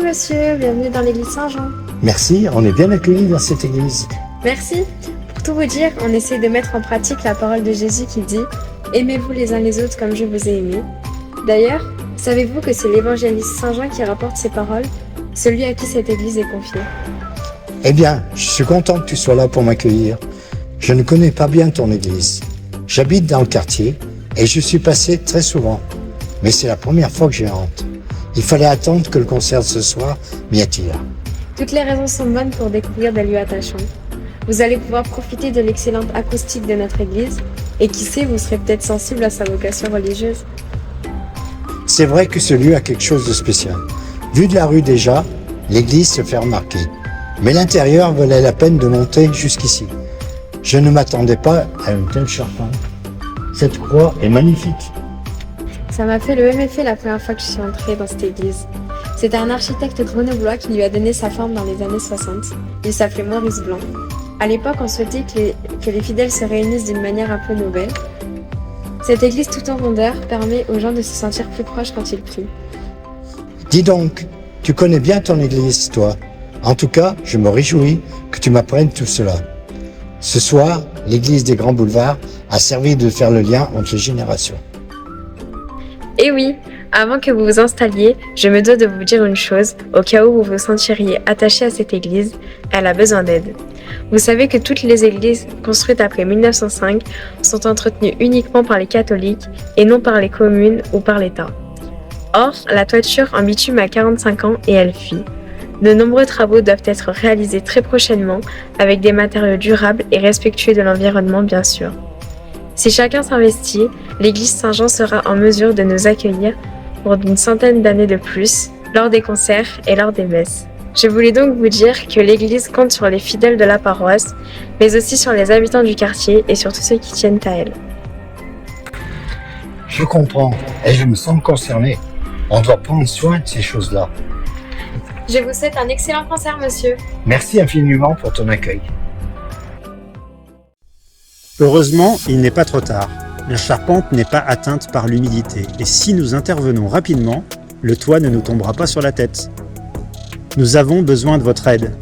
monsieur, bienvenue dans l'église Saint-Jean. Merci, on est bien accueillis dans cette église. Merci. Pour tout vous dire, on essaie de mettre en pratique la parole de Jésus qui dit « Aimez-vous les uns les autres comme je vous ai aimés ». D'ailleurs, savez-vous que c'est l'évangéliste Saint Jean qui rapporte ces paroles, celui à qui cette église est confiée? Eh bien, je suis content que tu sois là pour m'accueillir. Je ne connais pas bien ton église. J'habite dans le quartier et je suis passé très souvent. Mais c'est la première fois que j'y entre. Il fallait attendre que le concert de ce soir m'y attire. Toutes les raisons sont bonnes pour découvrir des lieux attachants. Vous allez pouvoir profiter de l'excellente acoustique de notre église et qui sait, vous serez peut-être sensible à sa vocation religieuse. C'est vrai que ce lieu a quelque chose de spécial. Vu de la rue déjà, l'église se fait remarquer. Mais l'intérieur valait la peine de monter jusqu'ici. Je ne m'attendais pas à une telle charpente. Cette croix est magnifique. Ça m'a fait le même effet la première fois que je suis entrée dans cette église. C'était un architecte grenoblois qui lui a donné sa forme dans les années 60. Il s'appelait Maurice Blanc. À l'époque, on souhaitait que les fidèles se réunissent d'une manière un peu nouvelle. Cette église tout en rondeur permet aux gens de se sentir plus proches quand ils prient. Dis donc, tu connais bien ton église, toi. En tout cas, je me réjouis que tu m'apprennes tout cela. Ce soir, l'église des Grands Boulevards a servi de faire le lien entre les générations. Et oui, avant que vous vous installiez, je me dois de vous dire une chose, au cas où vous vous sentiriez attaché à cette église, elle a besoin d'aide. Vous savez que toutes les églises construites après 1905 sont entretenues uniquement par les catholiques et non par les communes ou par l'État. Or, la toiture en bitume a 45 ans et elle fuit. De nombreux travaux doivent être réalisés très prochainement avec des matériaux durables et respectueux de l'environnement bien sûr. Si chacun s'investit, l'église Saint-Jean sera en mesure de nous accueillir pour une centaine d'années de plus, lors des concerts et lors des messes. Je voulais donc vous dire que l'église compte sur les fidèles de la paroisse, mais aussi sur les habitants du quartier et sur tous ceux qui tiennent à elle. Je comprends et je me sens concerné. On doit prendre soin de ces choses-là. Je vous souhaite un excellent concert, monsieur. Merci infiniment pour ton accueil. Heureusement, il n'est pas trop tard. La charpente n'est pas atteinte par l'humidité et si nous intervenons rapidement, le toit ne nous tombera pas sur la tête. Nous avons besoin de votre aide.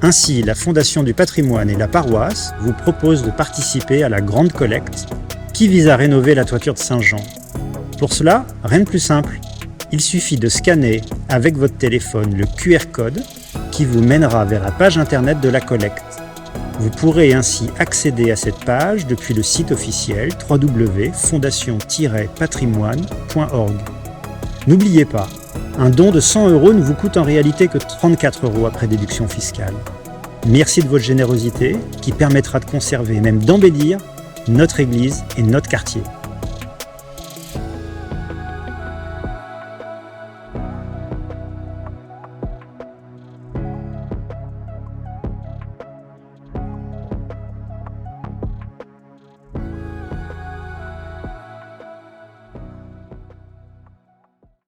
Ainsi, la Fondation du patrimoine et la paroisse vous proposent de participer à la grande collecte qui vise à rénover la toiture de Saint-Jean. Pour cela, rien de plus simple. Il suffit de scanner avec votre téléphone le QR code qui vous mènera vers la page internet de la collecte. Vous pourrez ainsi accéder à cette page depuis le site officiel www.fondation-patrimoine.org. N'oubliez pas, un don de 100 € ne vous coûte en réalité que 34 € après déduction fiscale. Merci de votre générosité qui permettra de conserver et même d'embellir notre église et notre quartier.